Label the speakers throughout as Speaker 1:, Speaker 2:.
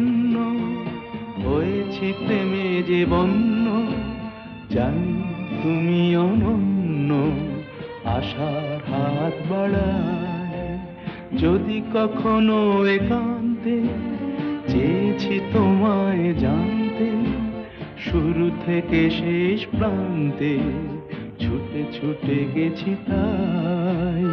Speaker 1: জন্য হয়েছি প্রেমে যে বন্য, জানি তুমি অনন্য, আশার হাত বাড়ায় যদি কখনো একান্তে, চেয়েছি তোমায় জানতে, শুরু থেকে শেষ প্রান্তে ছুটে ছুটে গেছি তাই।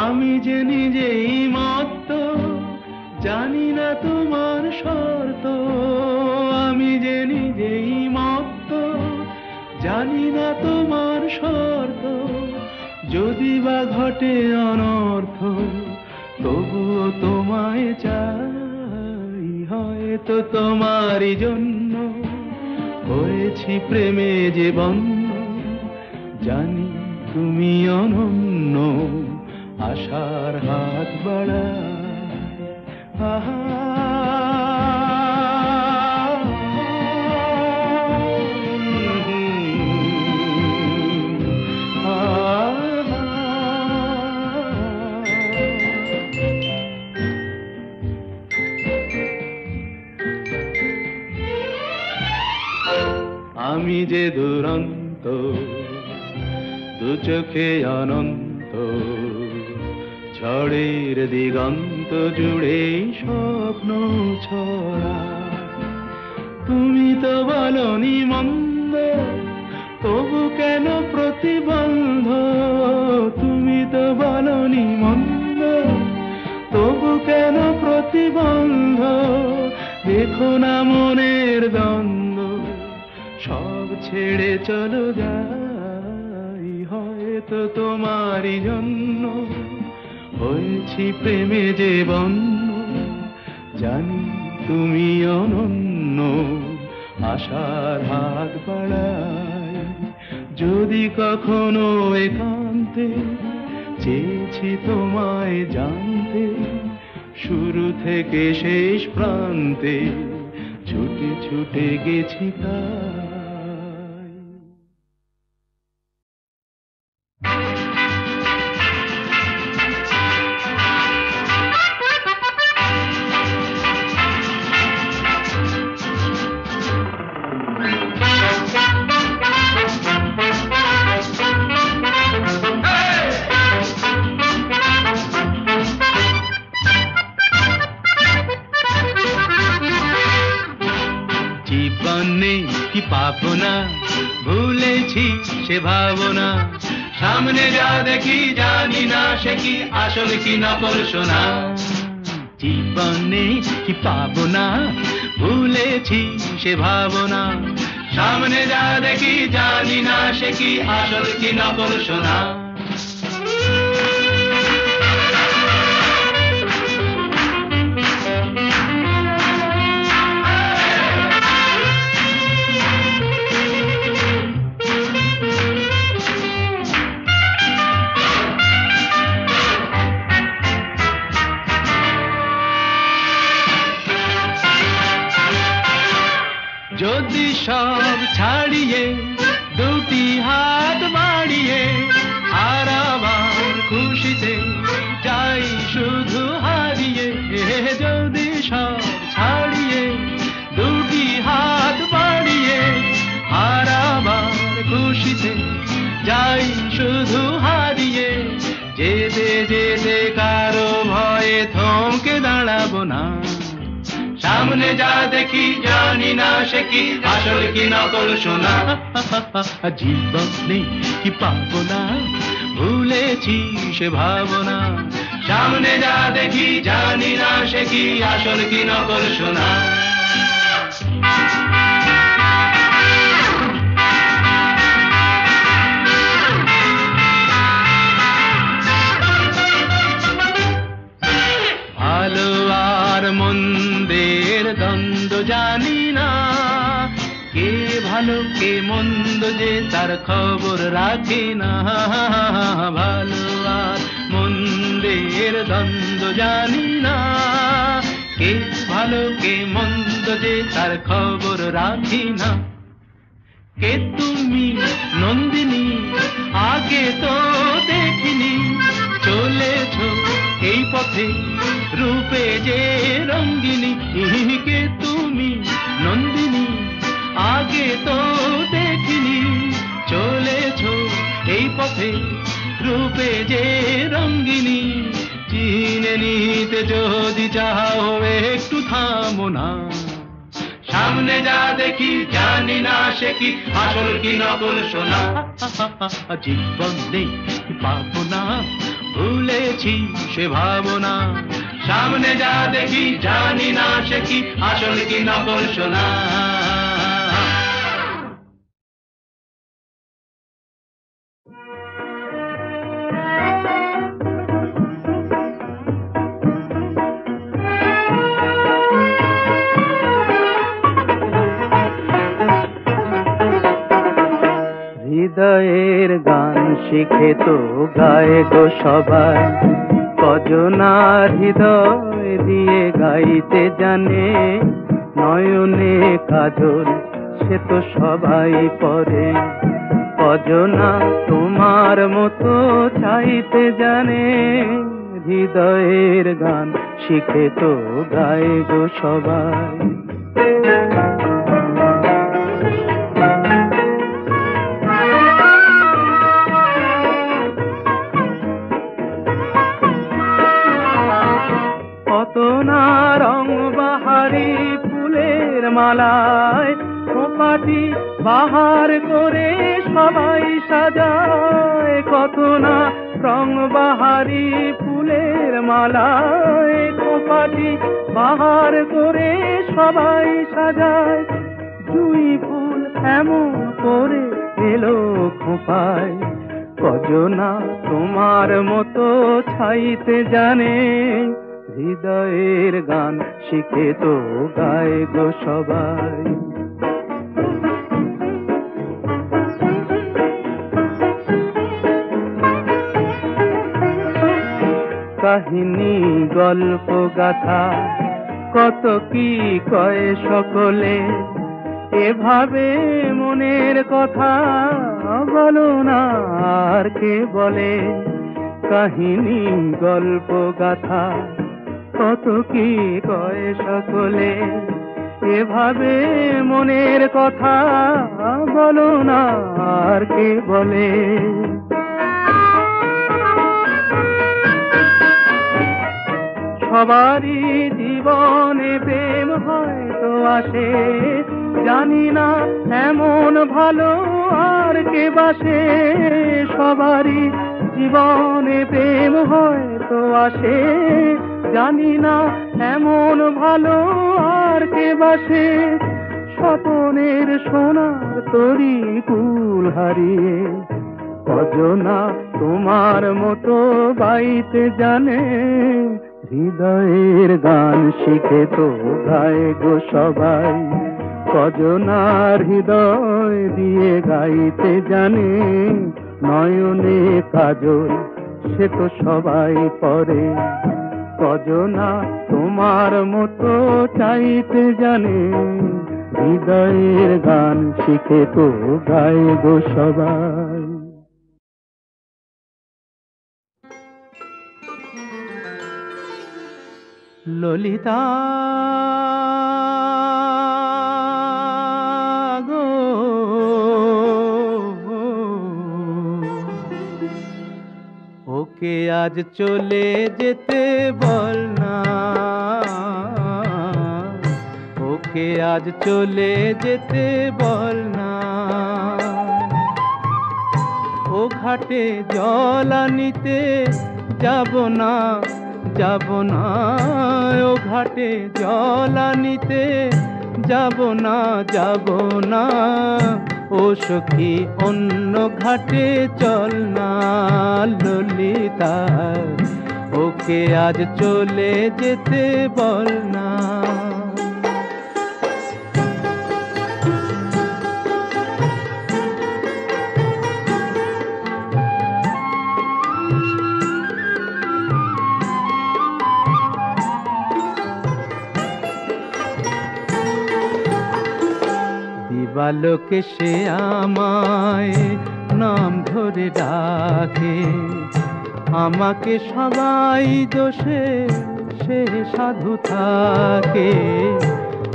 Speaker 1: আমি যে নিজেই মত্ত, জানি না তোমার শর্ত। আমি যে নিজেই মত্ত, জানি না তোমার শর্ত। যদি বা ঘটে অনর্থ, তবুও তোমায় চাই। হয়তো তোমারই জন্য হয়েছি প্রেমে যে বন্য, জানি তুমি অনন্য, আশার হাত বাড়ায়। আহা আমি যে দুরন্ত, দু চোখে অনন্ত, ঝড়ের দিগন্ত জুড়ে স্বপ্ন ছড়া। তুমি তো বলনি মন্দ, তবু কেন প্রতিবন্ধ? তুমি তো বলনি মন্দ, তবু কেন প্রতিবন্ধ? দেখো না মনের দ্বন্দ্ব, সব ছেড়ে চলো যাই। হয়তো তোমারই জন্য হয়েছি প্রেমে যে বন্য, জানি তুমি অনন্য, আশার হাত বাড়ায় যদি কখনো একান্তে, চেয়েছি তোমায় জানতে, শুরু থেকে শেষ প্রান্তে ছুটে ছুটে গেছি তাই। জীবনে কি পাবো না, ভুলেছি সে ভাবনা। সামনে যা দেখি জানি না সে কি আসল কি নকল সোনা। জীবনে কি পাবো না, ভুলেছি সে ভাবনা। সামনে যা দেখি জানি না সে কি আসল কি নকল সোনা। যদি সব ছাড়িয়ে দুটি হাত বাড়িয়ে আর আবার খুশিতে যাই শুধু হারিয়ে। যদি সব ছাড়িয়ে দুটি হাত বাড়িয়ে আর আবার খুশিতে যাই শুধু হারিয়ে। যেতে যেতে কারো ভয়ে থমকে দাঁড়াবো না। সামনে যা দেখি জানি না সে কি আসল কি নকল সোনা। জীবনে কি পাবো না, ভুলেছি সে ভাবনা। সামনে যা দেখি জানি না সে কি আসল কি নকল সোনা। ভালো আর মন্দের দ্বন্দ্ব জানি না, কে ভালো ভালো কে মন্দ যে তার খবর রাখে না, ভালো আর মন্দের দ্বন্দ্ব জানি না, কে ভালো কে মন্দ যে তার খবর রাখি না। কে তুমি নন্দিনী আগে তো দেখিনি, চলেছ এই পথে রূপে যে রঙ্গিনী। কে তুমি নন্দিনী আগে তো দেখিনি, চলেছ এই পথে রূপে যে রঙ্গিনী। চিনে নিতে যদি চাও একটু থামো না, সামনে যা দেখি জানি না সে কি আসল কি নকল সোনা। জীবনে পাবো না ভুলেছি সে ভাবনা, সামনে যা দেখি জানি না সে কি আসল কি নকল সোনা।
Speaker 2: হৃদয়ের গান শিখে তো গায়ে গো সবাই, কজনার হৃদয় দিয়ে গাইতে জানে। নয়নে কাজল সে তো সবাই পরে, কজনা তোমার মতো চাইতে জানে। হৃদয়ের গান শিখে তো গায়ে গো সবাই। কত না রং বাহারি ফুলের মালায়, খোপাটি বাহার করে সবাই সাজায়। কত না রং বাহারি ফুলের মালায়, খোপাটি বাহার করে সবাই সাজায়। জুঁই ফুল এমন করে এলো খোপায়, কজনা তোমার মতো ছাইতে জানে। হৃদয়ের গান শিখে তো গায় গো সবাই। কাহিনী গল্প গাথা কত কি কয় সকলে, এভাবে মনের কথা বলো না আর কে বলে। কাহিনী গল্প গাথা কত কি কয় সকলে, এভাবে মনের কথা বলো না আর কে বলে। সবারই জীবনে প্রেম হয়তো আসে, জানি না এমন ভালো আর কে বাসে। সবারই জীবনে প্রেম হয়তো আসে, জানি না এমন ভালো আর কে বাসে। স্বপনের সোনার তরি ফুল হারিয়ে, কজনা তোমার মতো বাইতে জানে। হৃদয়ের গান শিখে তো গায় গো সবাই, কজনার হৃদয় দিয়ে গাইতে জানে। নয়নে কাজল সে তো সবাই পরে, কজনা তোমার মতো চাইতে জানে। হৃদয়ের গান শিখে তো গায় গো সবাই। ললিতা গো, ওকে আজ চলে যেতে বল না, ওকে আজ চলে যেতে বল না। ও ঘাটে জল আনিতে যাব না, যাব না। ও ঘাটে জল আনিতে যাব না, যাব না। ও সখী অন্য ঘাটে চল না। ললিতা ওকে আজ চলে যেতে বল না। দিবালোকে সে আমায় নাম ধরে ডাকে, আমাকে সবাই দোষে সে সাধু থাকে।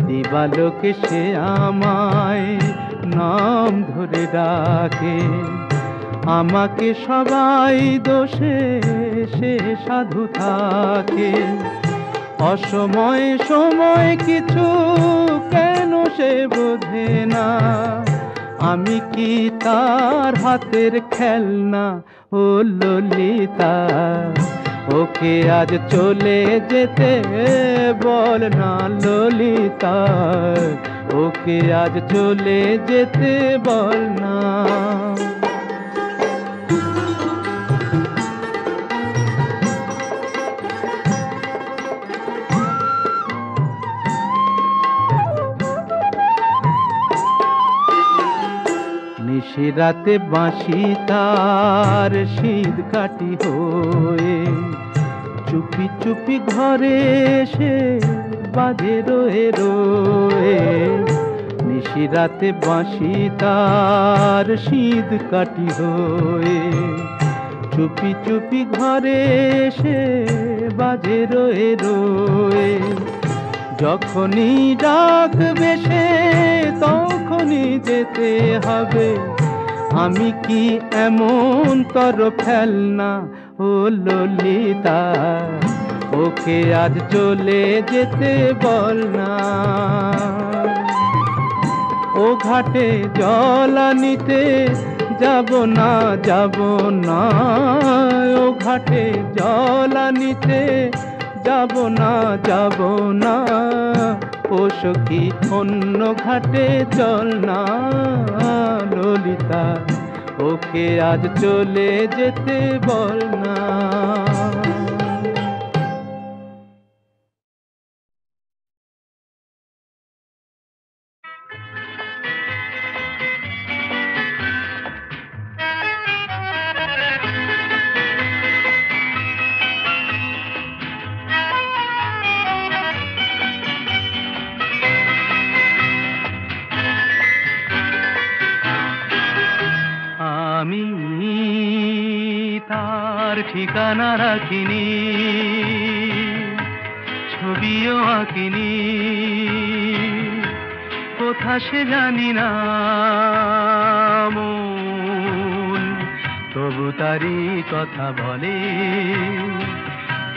Speaker 2: দিবালোকে সে আমায় নাম ধরে ডাকে, আমাকে সবাই দোষে সে সাধু থাকে। অসময়ে সময় কিছু কেন সে বোঝে না, আমি কি তার হাতের খেলনা? ও ললিতা, ওকে আজ চলে যেতে বল না ললিতা, ওকে আজ চলে যেতে বল না। নিশিরাতে বাঁশি তার শীত কাটি হয়ে, চুপি চুপি ঘরে এসে বাজে রয়ে রয়ে। নিশিরাতে বাঁশি তার শীত কাটি হয়ে, চুপি চুপি ঘরে এসে বাজে রয়ে রয়ে। যখনই ডাকবে সে তখনই যেতে হবে, আমি কি এমন তর ফেলনা? ও ললিতা, ওকে আজ চলে যেতে বল না। ও ঘাটে জল আনিতে যাব না, যাব না, ও ঘাটে জল আনিতে যাব না, যাব না। ও সখী অন্য ঘাটে চল না ললিতা, ওকে আজ চলে যেতে বল না।
Speaker 1: আমি তার ঠিকানা রাখিনি, ছবিও আঁকিনি, কোথা সে জানি না মন, তবু তারি কথা বলে,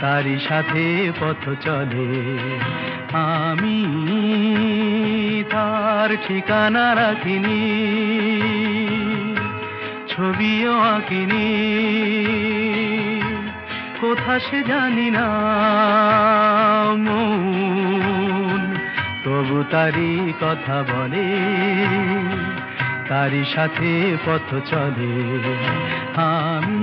Speaker 1: তারি সাথে পথ চলে। আমি তার ঠিকানা রাখিনি, ছবিও আঁকিনি, কোথা সে জানি না মন, তবু তারি কথা বলে, তারি সাথে পথ চলে। আমি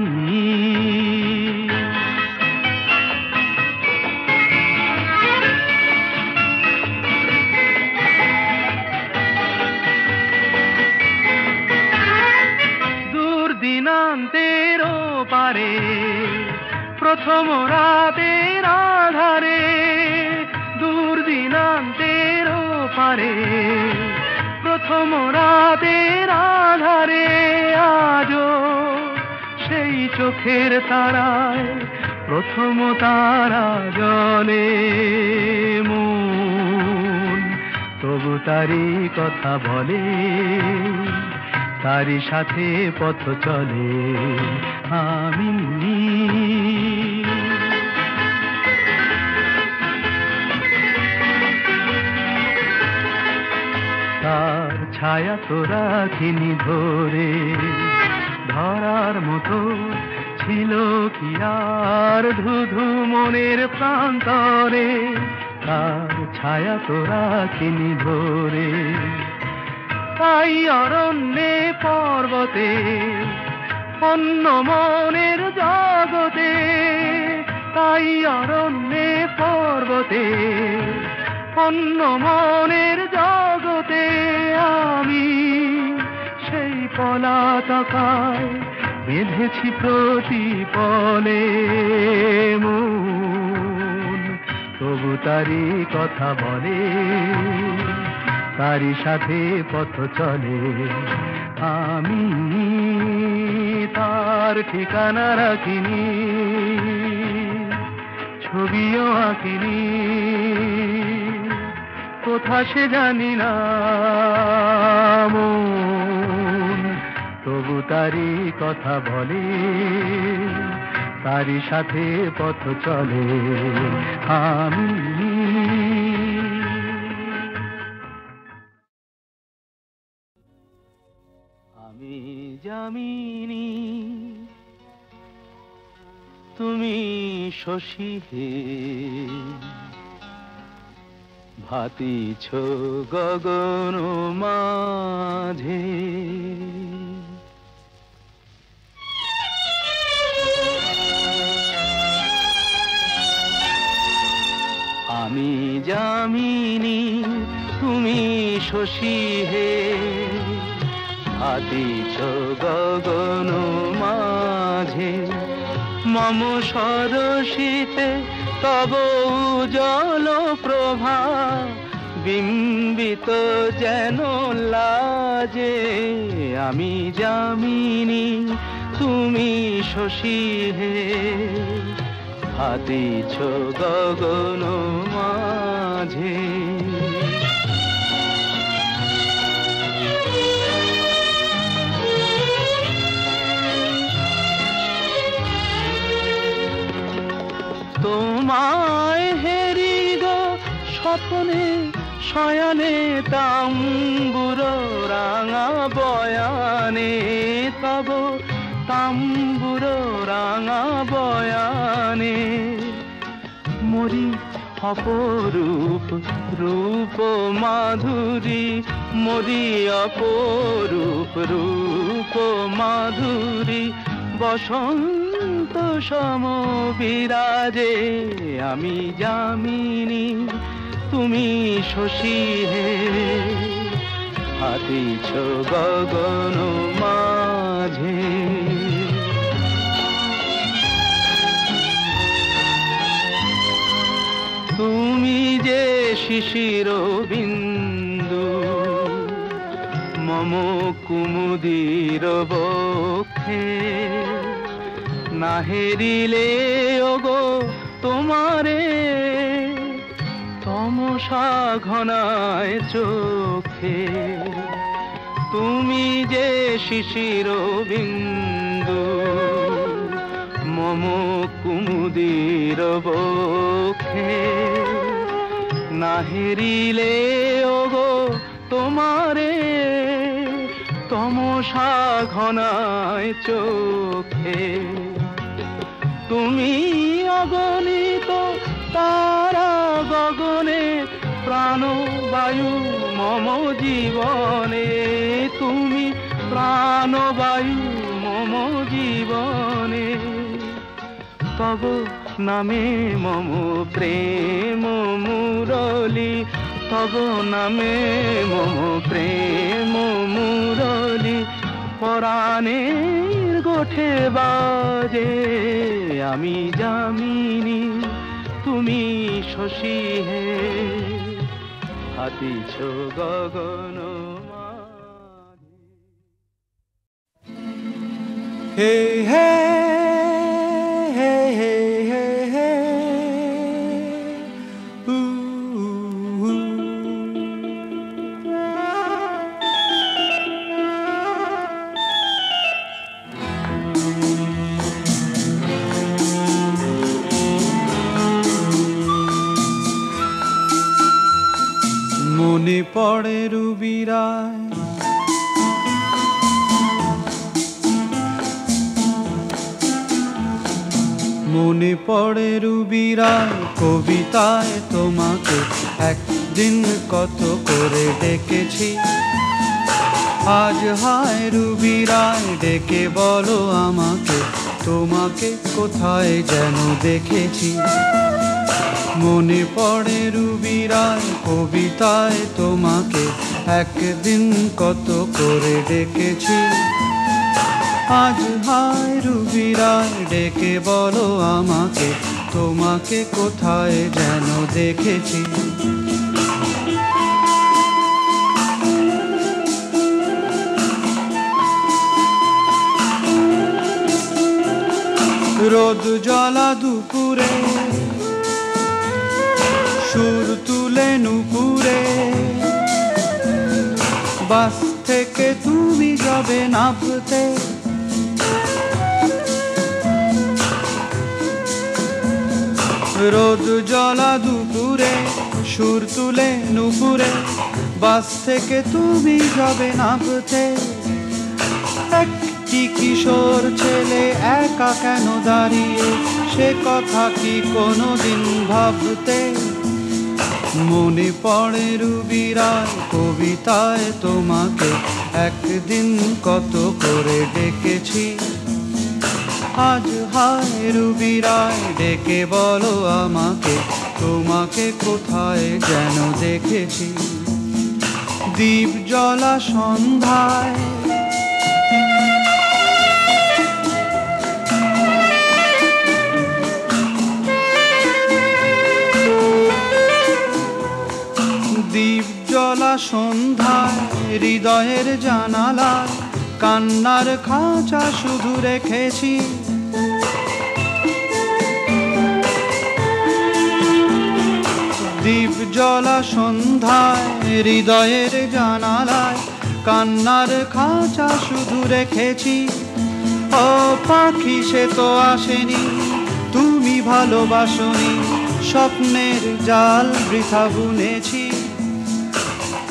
Speaker 1: দিনান্তের পারে প্রথম রাতের আধারে, দূর দিনান্তের পারে প্রথম রাতের আধারে, আজও সেই চোখের তারায় প্রথম তারা জলে মন, তবু তারি কথা বলে, তারি সাথে পথ চলে। আমি তার ছায়া তো রাখিনি ধরে, ধরার মতো ছিল কি আর ধুধু মনের প্রান্তরে, তার ছায়া তো রাখিনি ধরে। তাই অরণ্যে পর্বতে অন্য মনের জগতে, তাই অরণ্যে পর্বতে অন্য মনের জগতে, আমি সেই পলাতকায় বেঁধেছি প্রতিপলে মন, তবু তারি কথা বলে, তারই সাথে পথ চলে। আমি তার ঠিকানা রাখিনি, ছবিও আঁকিনি, কোথা সে জানি না মন, তবু তারই কথা বলে, তারই সাথে পথ চলে। আমি যামিনী, তুমি শশী হে, ভাতিছ গগন মাঝে। আমি যামিনী, তুমি শশী হে, ভাতিছ গগন মাঝে। মম সরসিতে তব উজ্জ্বল প্রভা, বিম্বিত যেন লাজে। আমি যামিনী, তুমি শশী হে, ভাতিছ গগন মাঝে। তোমায় হেরি গো স্বপ্নে শয়নে, তাম্বুর রাঙা বয়ানে, তব তাম্বুর রাঙা বয়ানে। মরি অপরূপ রূপ মাধুরী, মরি অপরূপ রূপ মাধুরী। বসন্ত সম বিরাজে, আমি যামিনী, তুমি শশী হে, ভাতিছ গগন মাঝে। তুমি যে শিশির বিন্দু, মম কুমুদির বক্ষে। না হেরিলে ওগো তোমারে, তমসা ঘনায় চোখে। তুমি যে শিশির বিন্দু, মম কুমুদির বক্ষে। না হেরিলে ওগো তোমারে, তমসা ঘনায় চোখে। তুমি অগণিত তারা গগনে, প্রাণবায়ু মম জীবনে। তুমি প্রাণবায়ু মম জীবনে। তব নামে মম প্রেম মুরলী, তব নামে মম প্রেম মুরলী। পরাণের গোঠে বাজে, আমি যামিনী, তুমি শশী হে, ভাতিছ গগন মাঝে।
Speaker 2: হে হে হে হে হে হে, উ উ। মনে পড়ে রুবিরায়, মনে পড়ে রুবিরায় কবিতায় তোমাকে একদিন কত করে ডেকেছি। আজ হায় রুবিরায় ডেকে বলো আমাকে, তোমাকে কোথায় যেন দেখেছি। মনে পড়ে রুবিরায় কবিতায় তোমাকে একদিন কত করে ডেকেছি। আজ হায় রুবিরায় ডেকে বলো আমাকে, তোমাকে কোথায় যেন দেখেছি। রোদ জ্বলা দুপুরে সুর তুলে নুপুরে বাস থেকে তুমি যাবে নামতে রোদ জ্বলা দুপুরে সুর তুলে নুপুরে বাস থেকে তুমি যাবে নামতে একটি কিশোর ছেলে একা কেন দাঁড়িয়ে সে কথা কি কোনোদিন ভাবতে মনে পড়ে রুবি রায় কবিতায় তোমাকে একদিন কত করে ডেকেছি আজ হায় রুবি রায় ডেকে বলো আমাকে তোমাকে কোথায় যেন দেখেছি দীপ জ্বলা সন্ধ্যায় দীপ জ্বলা সন্ধ্যায় হৃদয়ের জানালায় কান্নার খাঁচা শুধু রেখেছি দীপ জ্বলা সন্ধ্যায় হৃদয়ের জানালায় কান্নার খাঁচা শুধু রেখেছি ও পাখি সে তো আসেনি তুমি ভালোবাসনি স্বপ্নের জাল বৃথা বুনেছি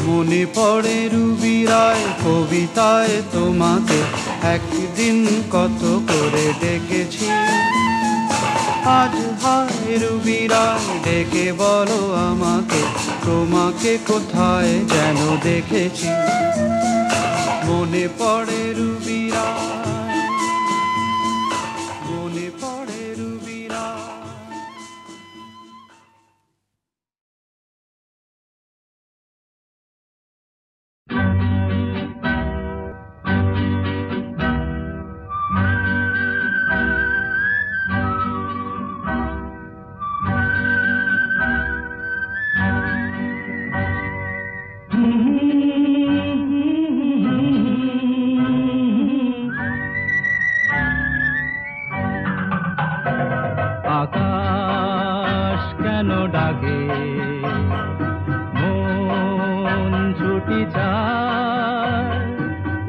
Speaker 2: মনে পড়ে রুবি রায় কবিতায় তোমাকে একদিন কত করে ডেকেছি আজ হায় রুবি রায় ডেকে বলো আমাকে তোমাকে কোথায় যেন দেখেছি মনে পড়ে রুবি রায় মনে পড়ে রুবি রায়
Speaker 1: আকাশ কেন ডাকে মন ছুটি যায়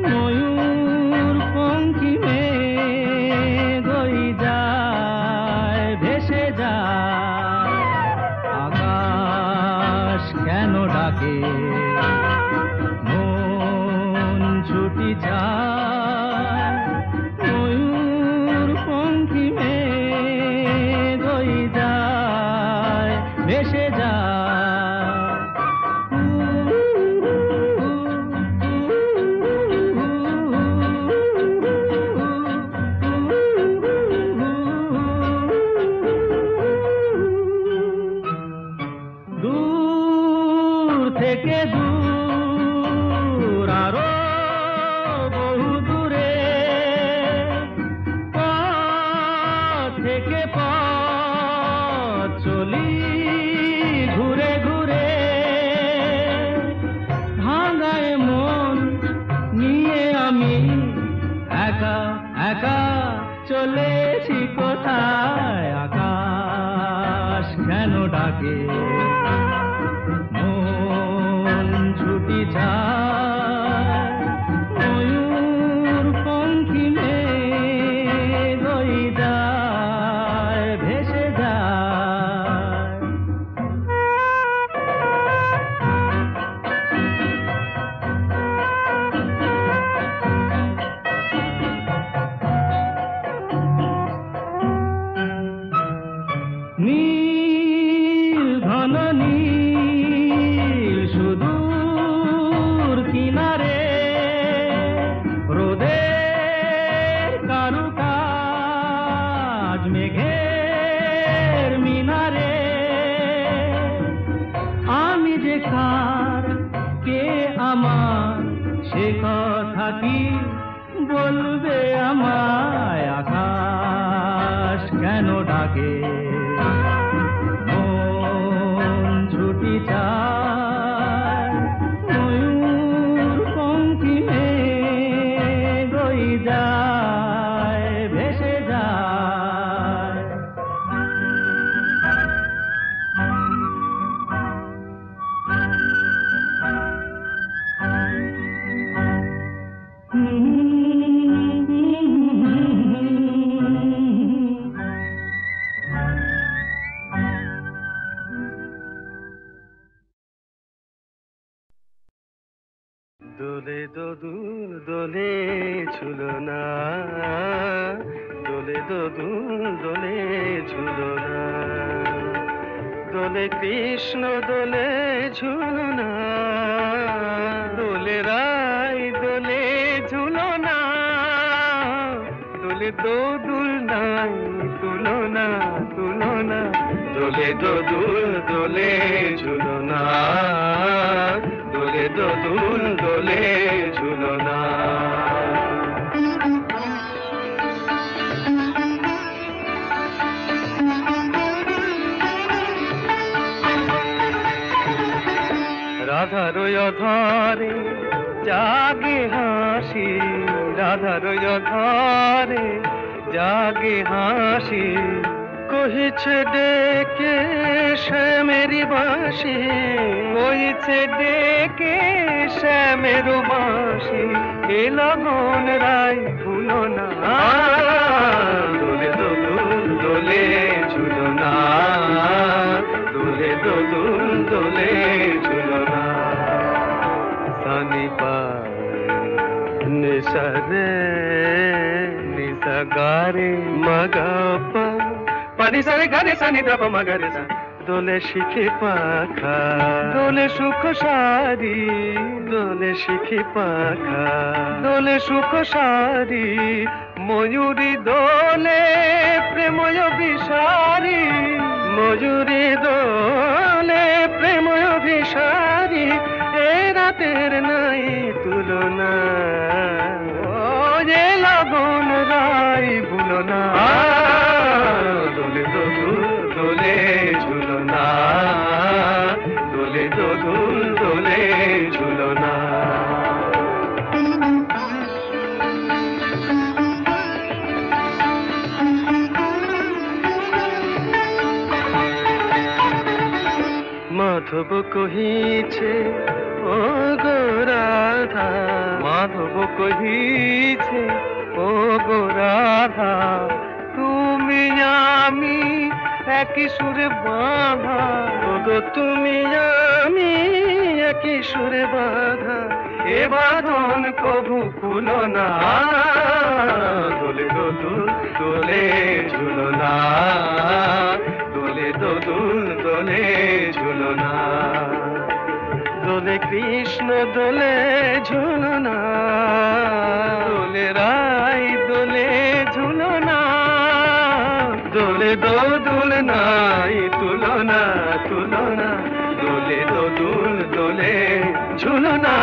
Speaker 1: ময়ূর পঙ্খী মেঘই যায় ভেসে যায় আকাশ কেন ডাকে মন ছুটি যায় ময়ূর পঙ্খী ভেসে যায় দূর থেকে দূর আরো বহু দূরে পথ থেকে পথ চলি ঘুরে ঘুরে ভাঙায় মন নিয়ে আমি একা একা চলেছি কোথায় আকাশ কেন ডাকে মন ছুটি যায় ময়ূর পঙ্খী মেঘই যায় ভেসে যায় নীল ঘন নীল সুদূর কিনারে রোদের কারুকাজ মেঘের মিনারে আমি যে কার কে আমার সে কথা কি বলবে আমায় আকাশ কেন ডাকে মন ছুটি যায় ময়ূর পঙ্খী মেঘই যায় ভেসে যায় ঝুলনা, দোলে দোদুল দোলে ঝুলনা, দোলে কৃষ্ণ দোলে ঝুলনা, দোলে রাই দোলে ঝুলনা, দোলে দোদুল নাই তুলনা তুলনা, দোলে দোদুল দোলে ঝুলনা, দোলে দোদুল দোলে ঝুলনা। রাধার অধরে জাগে হাসি, রাধার অধরে জাগে হাসি, কহিছে ডেকে শ্যামের বাঁশি, কহিছে ডেকে শ্যামের বাঁশি, এ লগন রাই ভুলো না, দোলে দোদুল দোলে ঝুলনা, দোলে দোদুল দোলে ঝুলনা। সানি পা নিসা রে নিসা গারে মগা পা, পানি সারে গারে সানি দাপ মগরে সা, দোলে শিখে পাখা, দোলে সুখ সারি, দোলে শিখে পাখা, দোলে সুখ সারি, ময়ূরী দোলে প্রেময় বিষারি, ময়ূরী দোলে প্রেময় বিষারি, এ রাতের নাই তুলনা, ও যে লগন রাই ভুলো না, দোলে দোদুল দোলে ঝুলনা, দোলে দোদুল দোলে ঝুলনা। মাধব কহিছে ও গো রাধা, মাধব কহিছে ও গো রাধা, তুমি আমি একই সুরে বাঁধা, ও গো তুমি আমি একই সুরে বাঁধা, এ বাঁধন কভু খুলো না, দোলে দোদুল দোলে ঝুলনা, দোলে দোদুল দোলে ঝুলনা, দোলে কৃষ্ণ দোলে ঝুলনা, দোলে রাই দোলে ঝুলনা, দোলে দোদুল নাই তুলনা তুলনা, দোলে দোদুল দোলে ঝুলনা,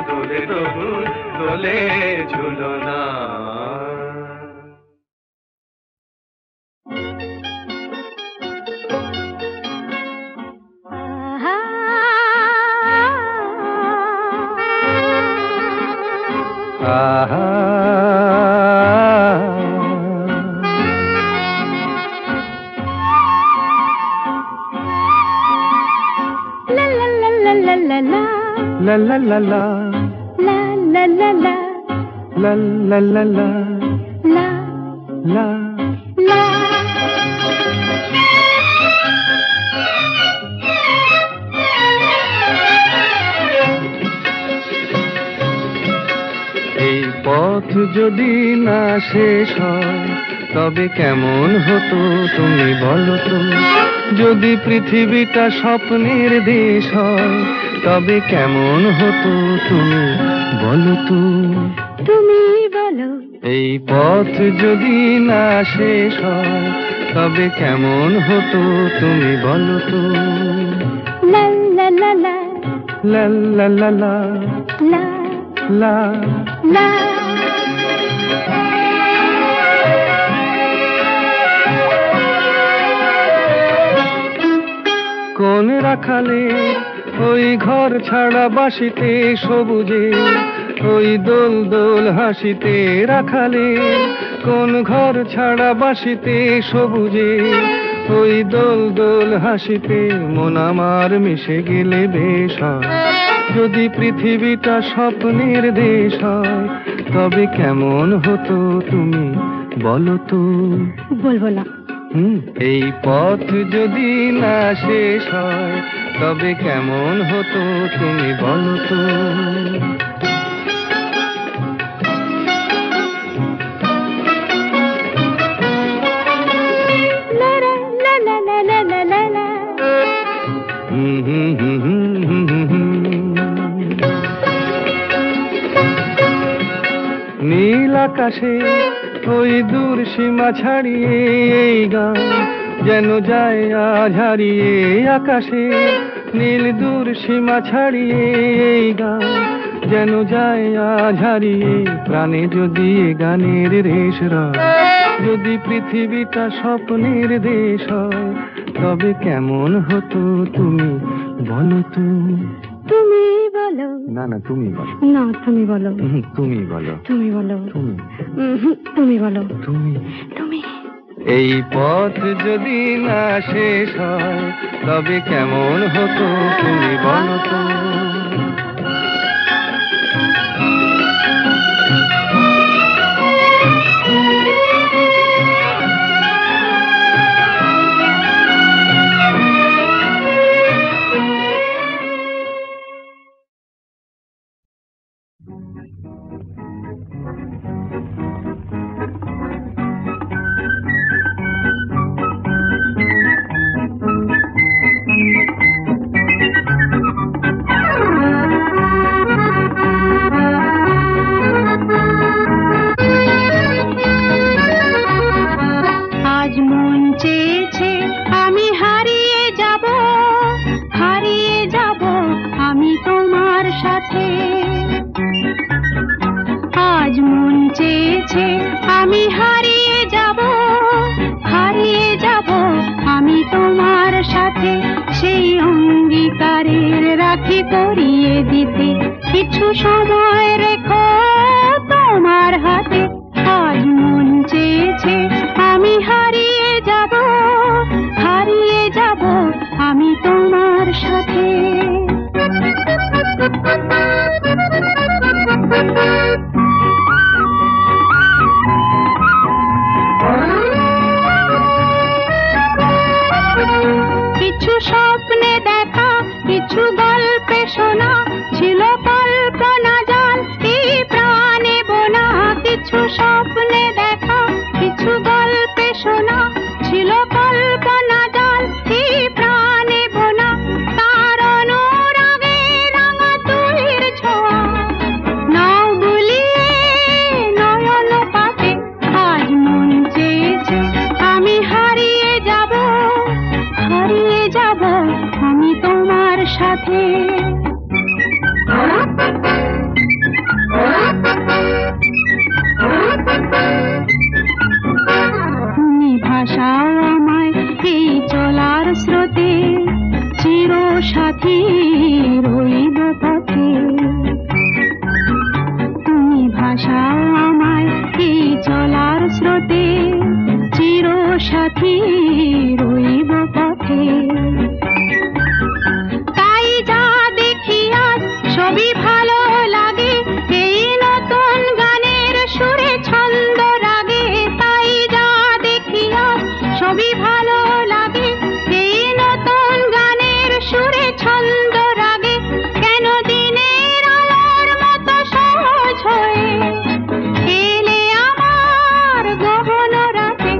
Speaker 1: দোলে দোদুল দোলে ঝুলনা। La la la la la la la la la la la la la la la। এই পথ যদি না শেষ হয় তবে কেমন হতো তুমি বলো তো, যদি পৃথিবীটা স্বপ্নের দেশ হয় তবে কেমন হতো তুমি বলো তো, তুমি বলো। এই পথ যদি না শেষ হয় তবে কেমন হতো তুমি বলো তো, লা লা লা লা লা লা লা লা লা লা লা। কোন রাখালে ওই ঘর ছাড়া বাসিতে সবুজে, ওই দোল দোল হাসিতে রাখালে, কোন ঘর ছাড়া বাসিতে সবুজে, ওই দোল দোল হাসিতে মন আমার মিশে গেলে বেশ হয়। যদি পৃথিবীটা স্বপ্নের দেশ হয় তবে কেমন হতো তুমি বলো তো, বলবো না। এই পথ যদি না শেষ হয় তবে কেমন হতো তুমি বলো তো,
Speaker 2: নীল আকাশে ওই দূর সীমা ছাড়িয়ে এই গান যেন যায় আজ হারিয়ে। আকাশে নীল দূর সীমা ছাড়িয়ে এই গান যেন যায় আজ হারিয়ে। প্রাণে যদি গানের রেশ রয়, যদি পৃথিবীটা স্বপ্নের দেশ হয়, তবে কেমন হতো তুমি বলো তো?
Speaker 3: তুমি বলো।
Speaker 2: না না, তুমি বলো।
Speaker 3: না, তুমি বলো।
Speaker 2: তুমি বলো।
Speaker 3: তুমি বলো।
Speaker 2: তুমি
Speaker 3: তুমি বলো।
Speaker 2: তুমি
Speaker 3: তুমি।
Speaker 2: এই পথ যদি না শেষ হয়, তবে কেমন হতো তুমি বলো তো?
Speaker 3: কিছু সময় রেখো তোমার হাতে। আজ মন চেয়েছে আমি হারিয়ে যাব, হারিয়ে যাব আমি তোমার সাথে। কিছু স্বপ্নে দেখা, কিছু গল্পে শোনা, ছিল কল্পনা জাল এই প্রাণে বোনা। কিছু স্বপ্নে দেখা, কিছু গল্পে শোনা, ছিল কল্পনা জাল এই প্রাণে বোনা। তার অনুরাগে রাঙা তুলির ছোঁয়া নাও বুলিয়ে নয়ন পাতে। আজ মন চেয়েছে আমি হারিয়ে যাব, হারিয়ে যাব আমি তোমার সাথে। তুমি ভাষাও আমায় এই চলার স্রোতে, চির সাথী রইব পথে। তুমি ভাষাও আমায় এই চলার স্রোতে, চির সাথী রইব পথে। তাই যা দেখি আজ সবই ভালো লাগে, এই নতুন গানের সুরে ছন্দ রাগে। তাই যা দেখি আজ সবই ভালো লাগে, এই নতুন গানের সুরে ছন্দ রাগে। কেন দিনের আলোর মতো সহজ হয়ে এলে আমার গহন রাতে।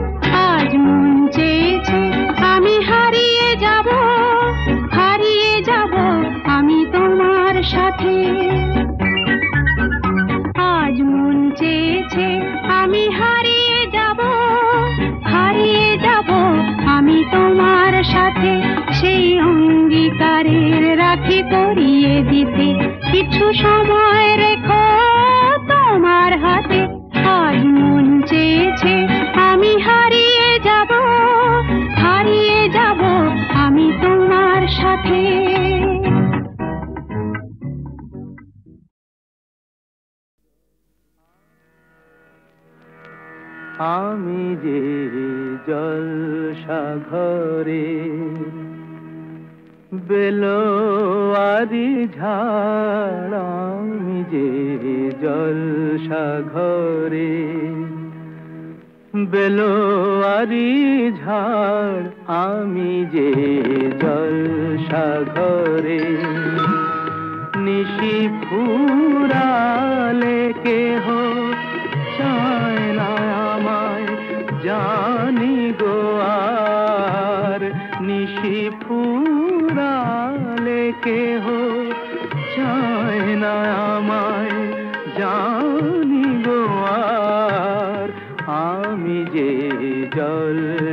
Speaker 3: আজ মন চেয়েছে আমি হারিয়ে যাব, হারিয়ে যাব আমি তোমার সাথে। আজ মন চেয়েছে আমি হারিয়ে যাব, হারিয়ে যাব আমি তোমার সাথে। সেই অঙ্গীকারের রাখি পরিয়ে দিতে কিছু সময় রেখো তোমার হাতে। আজ মন চেয়েছে আমি হারিয়ে যাব, হারিয়ে যাব আমি তোমার সাথে।
Speaker 2: আমি যে জলসা ঘরে বেলোয়ারি ঝাড়, আমি যে জলসা ঘরে বেলোয়ারি ঝাড়, আমি যে জলসা ঘরে। নিশি ফুরালে কেহ চায় না আমায় জানি গো আর। নিশি ফুরালে কেহ চায় না আমায় জানি গো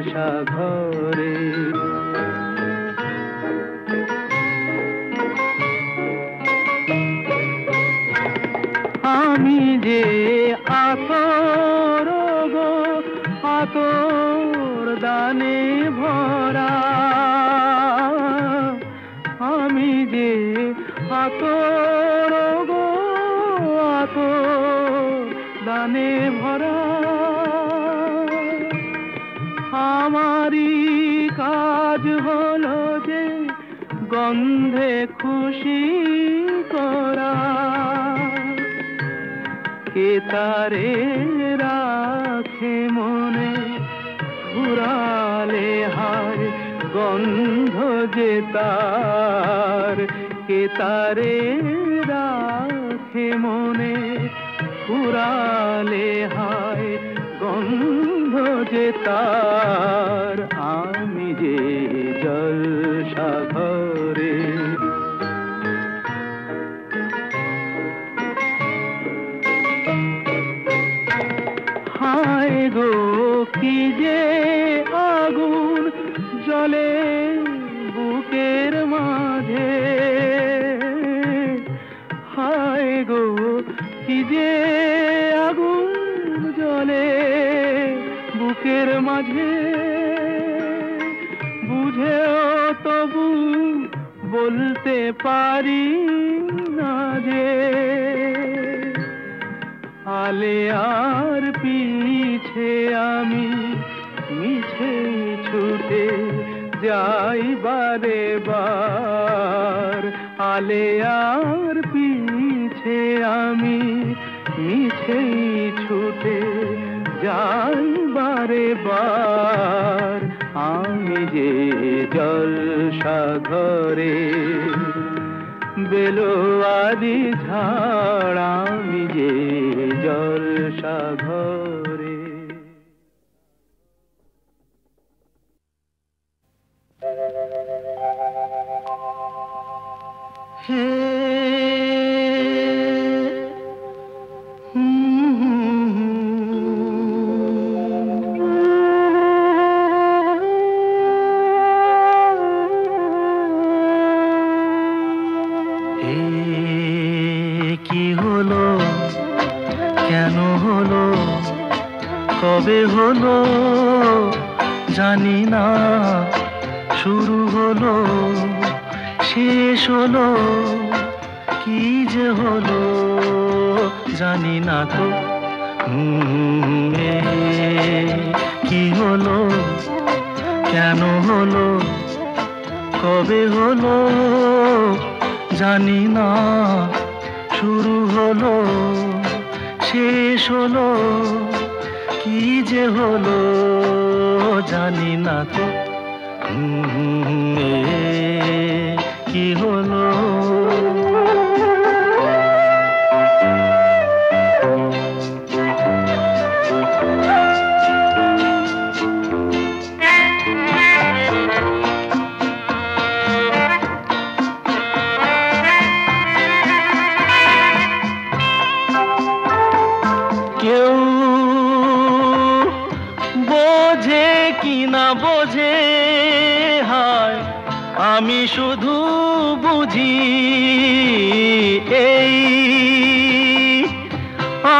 Speaker 2: জলসাঘরে। আমি যে আতর গো আতর দানে ভরা, আমি যে আতর গো আতর দানে ভরা। আমারই কাজ হলো যে গন্ধে খুশি করা, কে তারে রাখে মনে ঘুরালে হায় গন্ধ যে তার, কে তারে রাখে মনে ঘুরালে হায় গন্ধ যে তার। আমি যে জলসাঘরে। হায় গো কি যে আগুন জ্বলে বুকের মাঝে, হায় গো কি যে আগুন জ্বলে বুকের মাঝে। বুঝেও তবু বলতে পারি না যে, আলে আর পিছে আমি মিছে ছুটে যাই বারে বার। আলে আর পিছে আমি মিছে ছুটে যাই বারে বার। আমি যে জলসাঘরে বেলোয়ারি ঝাড়, আমি যে জলসাঘরে। হে কি হলো, কেন হলো, কবে হলো জানি না, শুরু হলো শেষ হলো কি যে হলো জানি না তো। কি হলো, কেন হলো, কবে হলো জানি না, শুরু হলো শেষ হলো কি যে হলো জানি না তো। কি হলো, কেউ বোঝে কি না বোঝে, হায় আমি শুধু বুঝি এই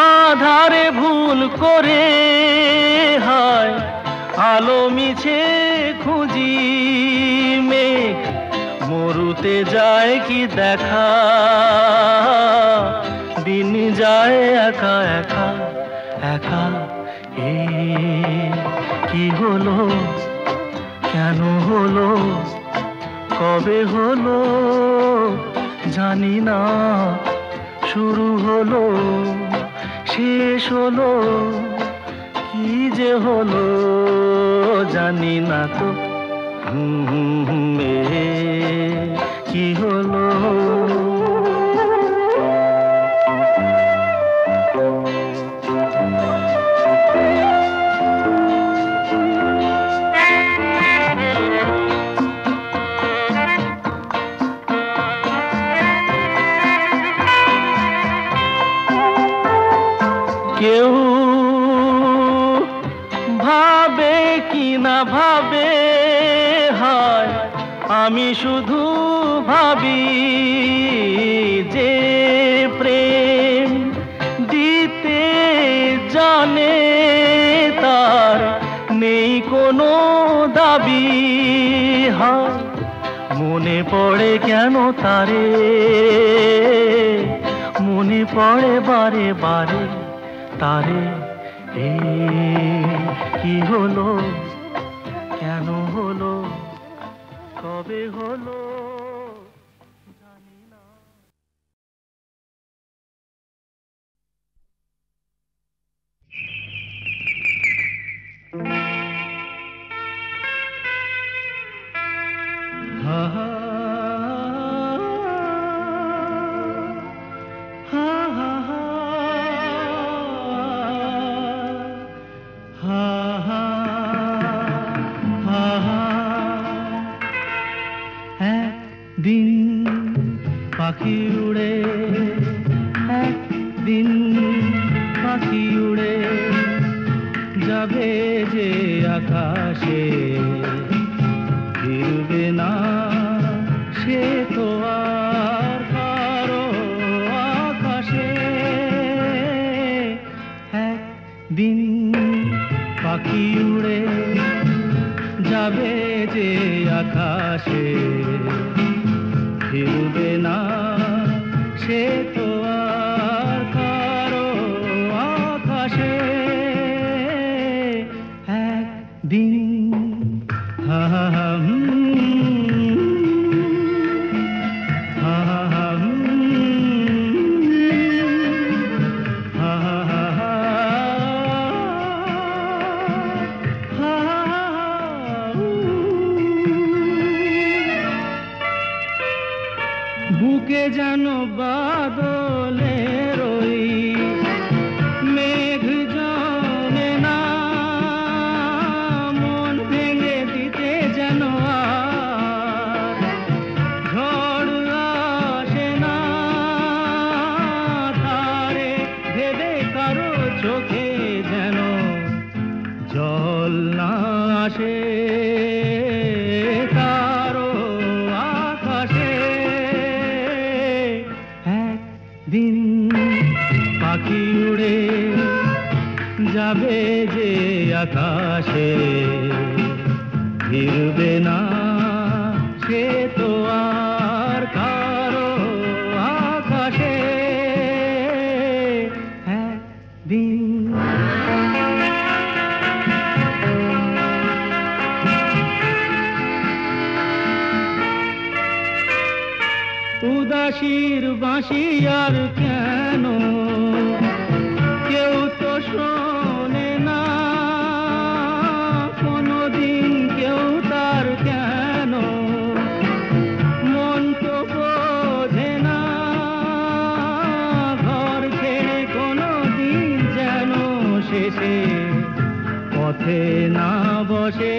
Speaker 2: আধারে ভুল করে, হায় আলো মিছে খুঁজি। মেঘ মরুতে যায় কি দেখা, দিন যায় একা একা একা। কি হলো, কেন হলো, কবে হলো জানি না, শুরু হলো শেষ হলো কি যে হলো জানি না তো। কি হলো, কেউ ভাবে কি না ভাবে হয় আমি শুধু ভাবি যে প্রেম দিতে জানে তার নেই কোনো দাবি হয় মনে পড়ে কেন তারে মনে পড়ে বারে বারে তারে কি হলো কেন হলো কবে হলো জানি না হা হা একদিন পাখি উড়ে একদিন পাখি উড়ে যাবে যে আকাশে ফিরবে না সে তো আর কারো আকাশে একদিন পাখি উড়ে যাবে যে আকাশে ফিরবে না সে তো আর কারো আকাশে একদিন হা হা হা বুকে যেন বাদলের ওই মেঘ জানে না মন ভেঙে দিতে যেন আর ঝড় আসে না তারে ভেবে কারো চোখে যেন জল না আসে কারো আকাশে দিন পাখি উড়ে যাবে যে আকাশে ফিরবে না সে তো আর কারো আকাশে একদিন উদাসীর বাঁশি আর কেন কেউ তো শোনে না কোনোদিন কেউ তার কেন মন তো বোঝে না ঘর ছেড়ে কোনোদিন যেন শেষে পথে না বসে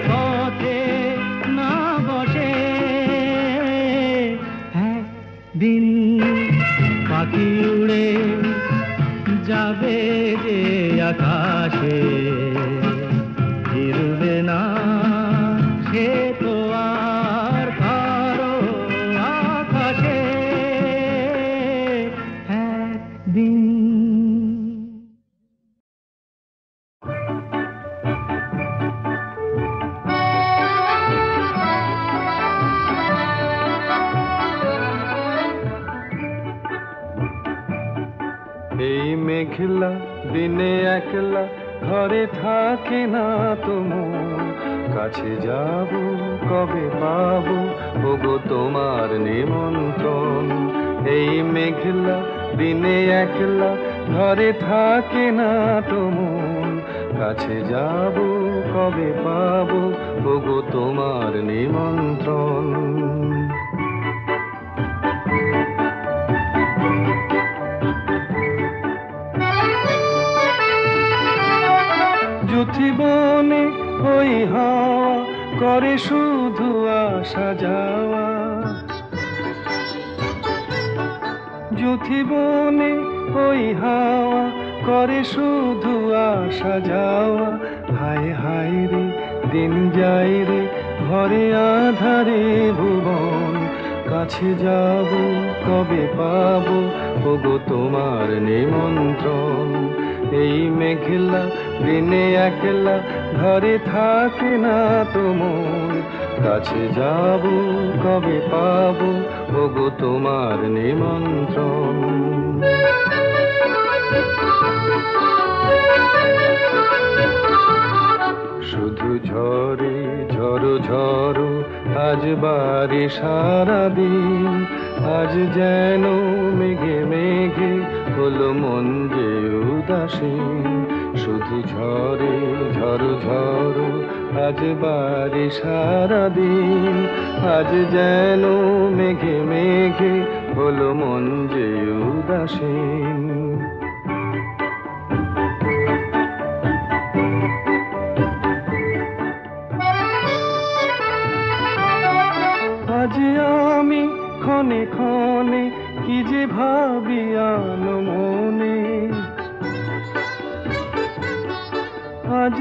Speaker 2: পথে না বসে দিন পাখি উড়ে যাবে যে আকাশে ফিরবে না সে তো আর কারো আকাশে একদিন এই মেঘলা দিনে একলা ঘরে থাকে না তোমার কাছে যাব কবে পাবো ওগো তোমার নিমন্ত্রণ এই মেঘলা দিনে একলা ঘরে থাকে না তোমার কাছে যাব কবে পাবো ওগো তোমার নিমন্ত্রণ জীবনে ওই হাওয়া করে শুধু আসা যাওয়া জীবনে ওই হাওয়া করে শুধু আসা যাওয়া। হায় হায় রে দিন যায় রে ঘরে আধারে ভুবন, কাছে যাব কবে পাবো ওগো তোমার নিমন্ত্রণ। এই মেঘলা দিনে একলা ঘরে থাকে না তো মন, কাছে যাব কবে পাবো ওগো তোমার নিমন্ত্রণ। শুধু ঝরে ঝড়ো ঝড়ো আজ বারে সারাদিন, আজ যেন মেঘে মেঘে হলো মন যে উদাসীন। শুধু ঝরে ঝড়ো ঝড়ো আজ বারে সারাদিন, আজ যেন মেঘে মেঘে হলো মন যে উদাসীন। আজ আমি ক্ষণে ক্ষণে কি যে ভাবি আনো মনে, আজ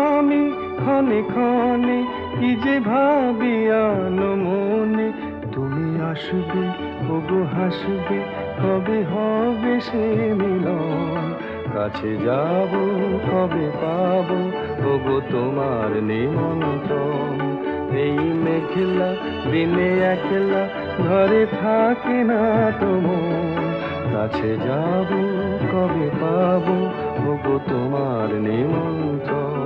Speaker 2: আমি ক্ষণে ক্ষণে কি যে ভাবি আনো মনে। তুমি আসবে ওগো হাসবে কবে হবে সে মিলন, কাছে যাব কবে পাবো ওগো তোমার নিমন্ত্রণ। এই মেঘলা দিনে একলা ঘরে থাকে না তো মন, কাছে যাব কবে পাবো ওগো তোমার নিমন্ত্রণ।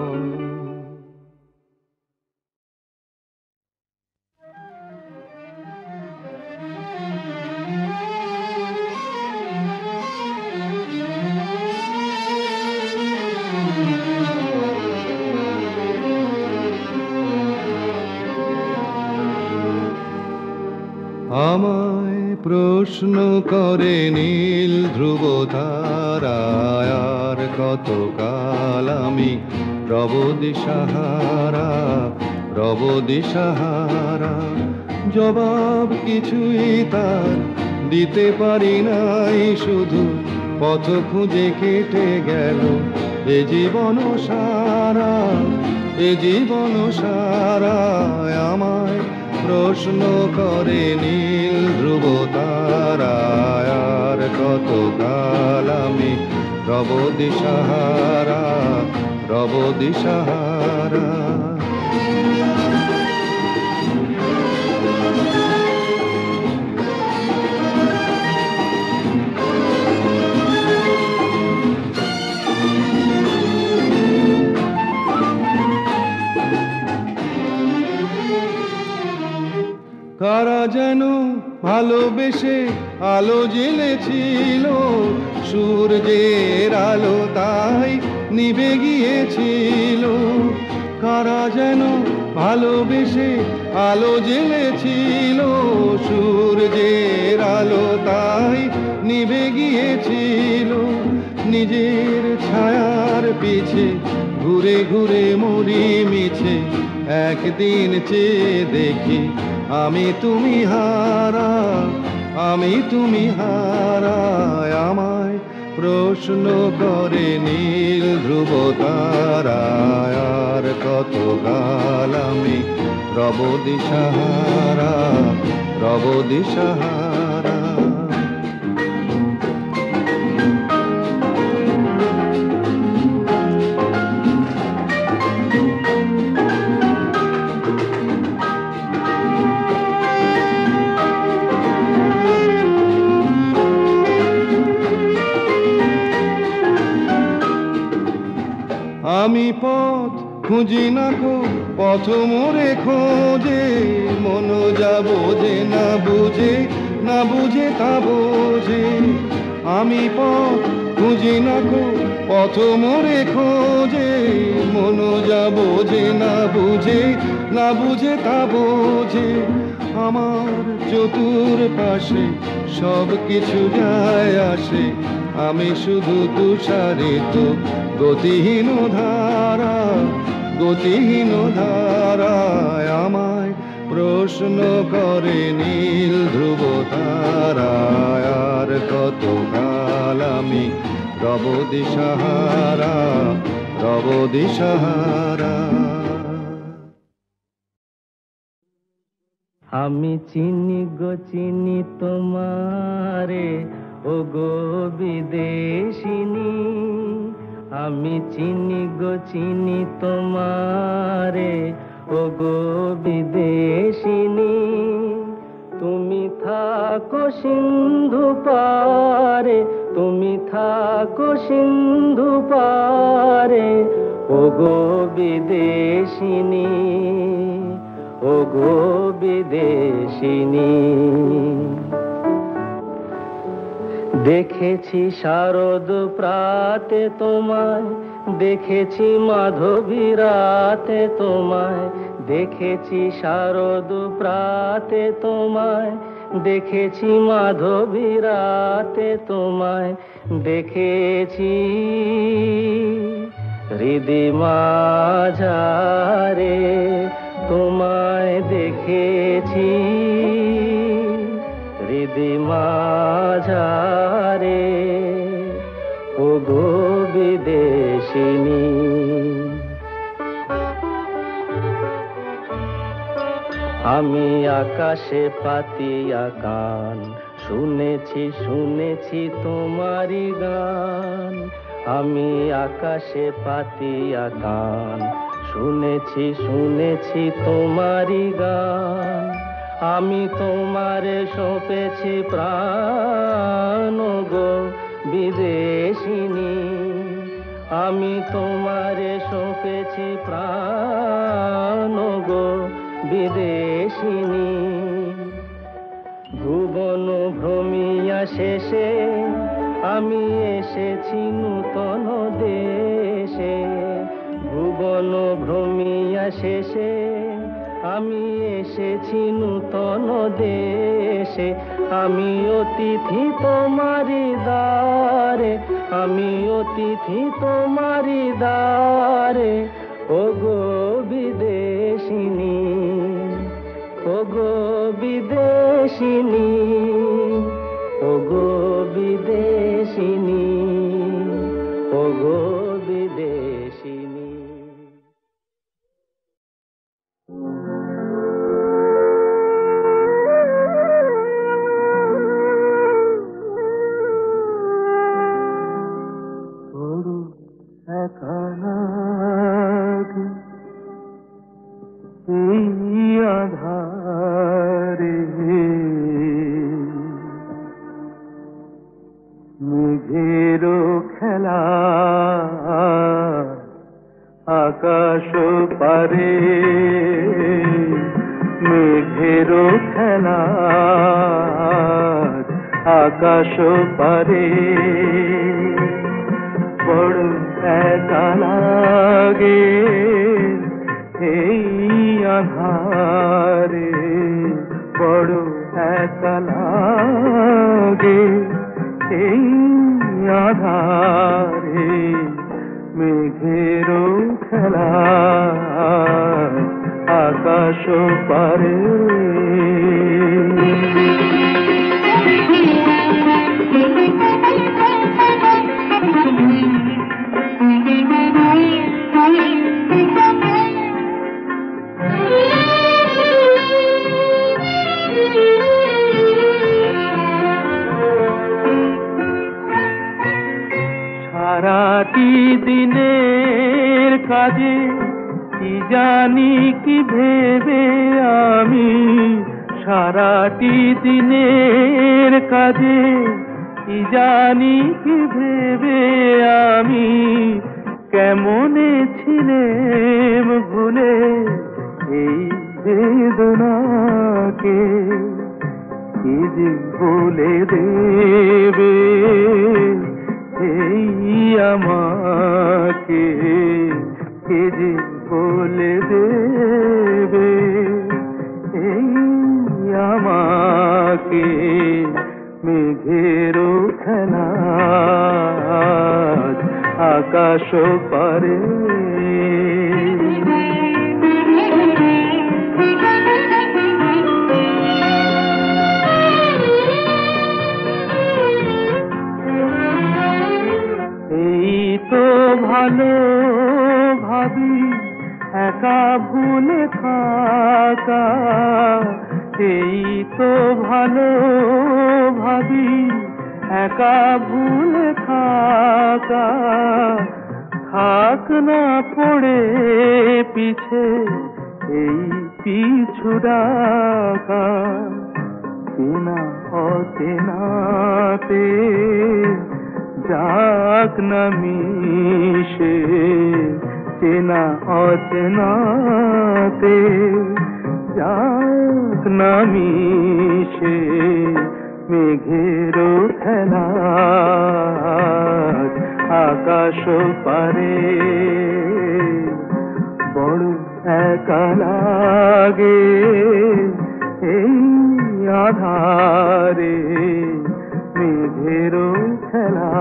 Speaker 2: আমায় প্রশ্ন করে নীল ধ্রুব তারায়, আর কতকাল আমি রব দিশাহারা রব দিশাহারা। জবাব কিছুই তার দিতে পারি নাই, শুধু পথ খুঁজে কেটে গেল এ জীবন সারা এ জীবন সারা। আমায় প্রশ্ন করে নীল ধ্রুব তারায়, আর কতকাল আমি রব দিশাহারা রব দিশাহারা। কারা যেন ভালোবেসে আলো জ্বেলেছিল, সূর্যের আলো তাই নিভে গিয়েছিল। কারা যেন ভালোবেসে আলো জ্বেলেছিল, সূর্যের আলো তাই নিভে গিয়েছিল। নিজের ছায়ার পিছে ঘুরে ঘুরে মরি মিছে, একদিন চেয়ে দেখি আমি তুমি হারা আমি তুমি হারা। আমায় প্রশ্ন করে নীল ধ্রুব তারায়, আর কতকাল আমি রব দিশাহারা রব দিশাহারা। আমি পথ খুঁজি না কো পথ মোরে খোঁজে, মন যা বোঝে না বুঝে তা বোঝে। আমি পথ খুঁজি না কো পথ মোরে খোঁজে, মন যা বোঝে না বুঝে তা বোঝে। আমার চতুর পাশে সব কিছু যায় আসে, আমি শুধু তুষারিত গতিহীন ধারা গতিহীন ধারায়। আমায় প্রশ্ন করে নীল ধ্রুব তারায়, আর কত কাল আমি রব দিশাহারা, রব দিশাহারা।
Speaker 4: আমি চিনি গো চিনি তোমারে, ও গো বিদেশিনী। আমি চিনি গো চিনি তোমারে, ও গো বিদেশিনী। তুমি থাকো সিন্ধু পারে, তুমি থাকো সিন্ধু পারে, ও গো বিদেশিনী, ও গো বিদেশিনী। দেখেছি শারদ প্রাতে তোমায়, দেখেছি মাধবী রাতে তোমায়, দেখেছি শারদ প্রাতে তোমায়, দেখেছি মাধবী রাতে তোমায়, দেখেছি হৃদি মাঝারে তোমায়, দেখেছি হৃদি মাঝারে, ও গো বিদেশিনী। আমি আকাশে পাতিয়া কান, শুনেছি শুনেছি তোমারি গান। আমি আকাশে পাতিয়া কান, শুনেছি শুনেছি তোমারি গান। আমি তোমারে সঁপেছি প্রাণ, গো বিদেশিনী। আমি তোমারে সঁপেছি প্রাণ, গো বিদেশিনী। ভুবন ভ্রমিয়া শেষে আমি এসেছি নূতন দেশে। ভুবন ভ্রমিয়া শেষে আমি এসেছি নূতন দেশে। আমি অতিথি তোমারি দ্বারে, আমি অতিথি তোমারি দ্বারে, ও গো বিদেশিনী, ও গো বিদেশিনী, ও গো বিদেশিনী, ও গো বিদেশিনী।
Speaker 2: আধারে মেঘেরও খেলা আকাশ পারে, মেঘেরও খেলা আকাশ পারে। বড় একা লাগে এই আধারে, বড় একা লাগে এই আধারে। মেঘেরও খেলা আকাশ পারে। সারাটি দিনের কাজে কি জানি কি ভেবে আমি, সারাটি দিনের কাজে কি জানি কি ভেবে আমি, কেমনে ছিলেম ভুলে এই বেদনাকে। কি যে বলে দেবে এই আমাকে, কে যে বলে দেবে এই আমাকে। মেঘেরও খেলা আকাশ পারে। তো ভালো ভাবি একা ভুলে থাকা, এই তো ভালো ভাবি একা ভুলে থাকা, থাক না পড়ে পিছে এই পিছু ডাকা, চেনা অচেনাতে যাক না মিশে, চেনা অচেনাতে যাক না মিশে, মেঘেরও খেলা আকাশ পারে, বড় একা লাগে এই আধারে, মেঘেরও খেলা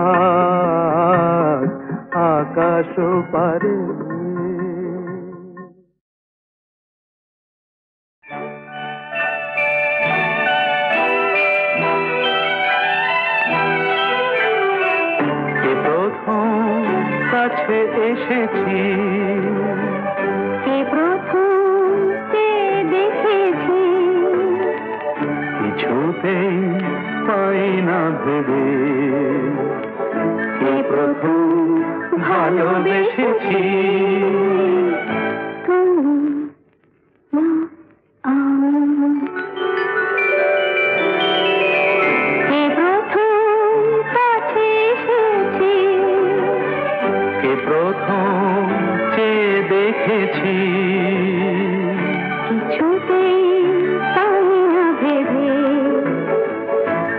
Speaker 2: আকাশ পারে। প্রথম কাছে এসেছি,
Speaker 3: প্রথম দেখেছি,
Speaker 2: কিছুতেই পাই না ভেবে, প্রথম ভালোবেসেছি। প্রথম চেয়ে দেখেছি,
Speaker 3: কিছুতেই পাই না ভেবে,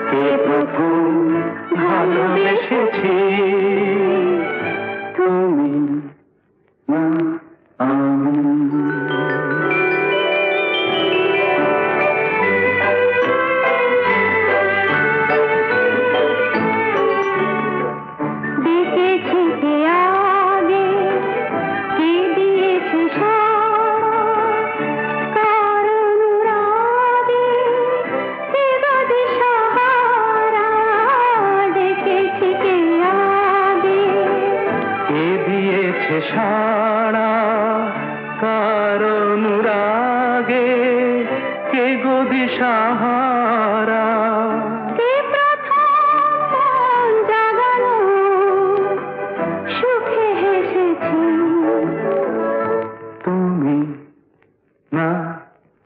Speaker 2: কে প্রথম ভালোবেসেছি, তুমি না আমি।
Speaker 3: দেখেছি কে আগে, কে দিয়েছে কার অনুরাগে, কে বাদে সাহারা, দেখেছি কে আগে,
Speaker 2: কে দিয়েছে সাড়া, কার অনুরাগে, কে গো দিশাহারা,
Speaker 3: কে প্রথম মন জাগালো, সুখে হেসেছি,
Speaker 2: তুমি না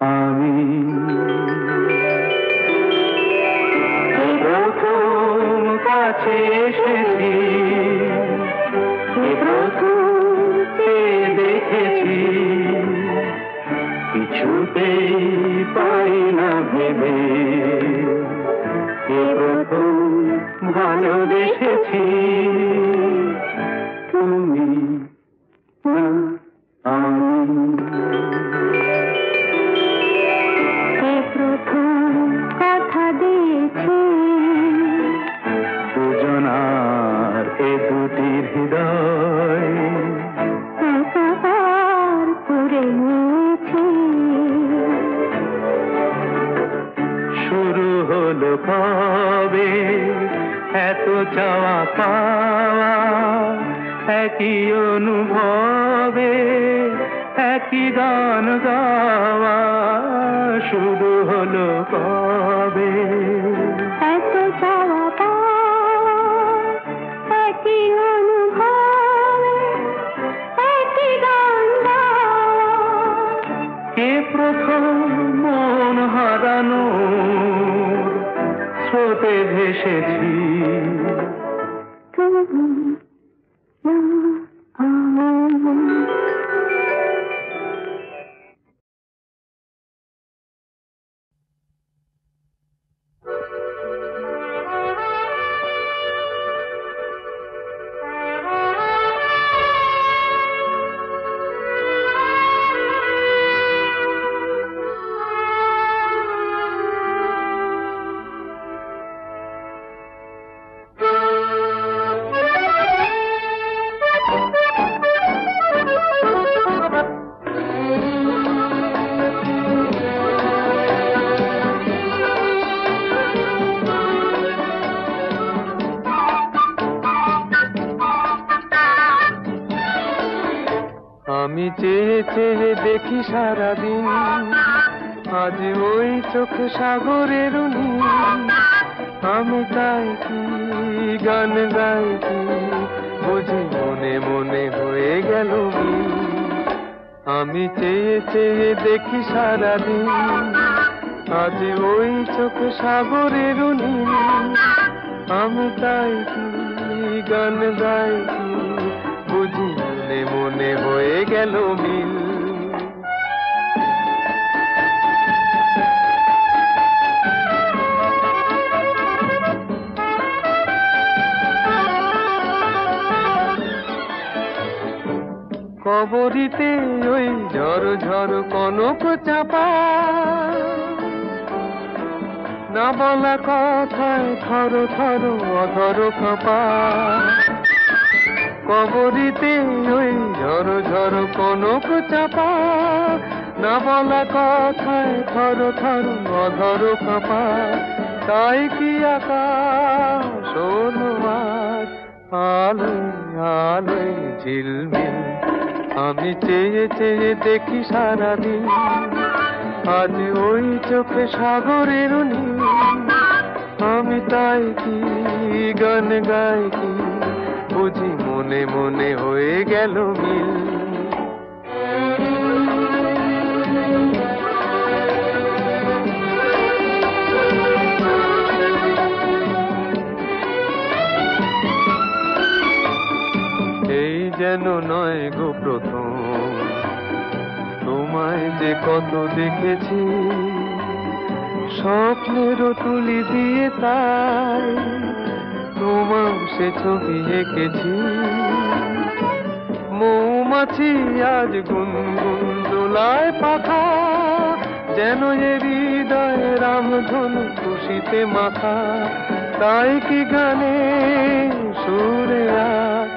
Speaker 2: আমি। প্রথম কাছে এসেছি, প্রথম চেয়ে দেখেছি, কিছুতেই পাই না ভেবে, কে প্রথম ভালোবেসেছি, তুমি না আমি।
Speaker 3: কে প্রথম কথা দিয়েছি,
Speaker 2: দুজনার এ দুটি হৃদয়
Speaker 3: একাকার করে নিয়েছি,
Speaker 2: শুরু হলো কবে এত চাওয়া পাওয়া, একই অনুভবে একই গান গাওয়া, শুরু হলো কবে
Speaker 3: এত চাওয়া পাওয়া, একই অনুভবে একই গান গাওয়া,
Speaker 2: কে প্রথম মন হারানো স্রোতে ভেসেছি,
Speaker 3: তুমি না আমি।
Speaker 2: আমি চেয়ে চেয়ে দেখি সারাদিন, আজ ওই চোখে সাগরের নীল। আমি তাই কি গান গাই কি, বুঝি মনে মনে হয়ে গেল মিল। আমি চেয়ে চেয়ে দেখি সারাদিন, আজ ওই চোখে সাগরের নীল। আমি তাই কি গান গাই কি, বুঝি মনে মনে হয়ে গেল মিল। কবরীতে ওই ঝড় ঝড় কনক চাপা, না বলা কথায় থর থর অধর কাঁপা। কবরীতে ওই ঝড় ঝড় কনক চাপা, না বলা কথায় থর থর অধর কাঁপা। তাই কি আকাশ হলো আজ আলোয় আলোয় ঝিলমিল। আমি চেয়ে চেয়ে দেখি সারাদিন, আজ ওই চোখে সাগরের নীল। আমি তাই কি গান গাই কি, বুঝি মনে মনে হয়ে গেল মিল। এই যেন নয় গো প্রথম, তোমায় যে কত দেখেছি, স্বপ্নেরও তুলি দিয়ে তাই তোমার সে ছবি এঁকেছি। মৌমাছি আজ গুনগুন দোলায় পাখা, যেন এ হৃদয় রামধনু খুশিতে মাথা। তাই কি গানে সুরে আজ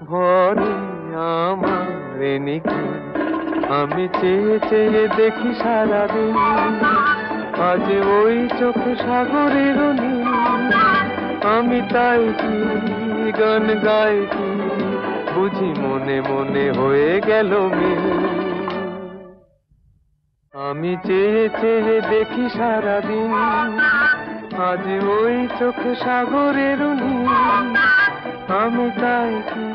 Speaker 2: ভরে আমার নিখি। আমি চেয়ে চেয়ে দেখি সারাদিন, আজ ওই চোখে সাগরের নীল। আমি তাই কি গান গাই কি, বুঝি মনে মনে হয়ে গেল মিল। আমি চেয়ে চেয়ে দেখি সারাদিন, আজ ওই চোখে সাগরের নীল। আমি তাই কি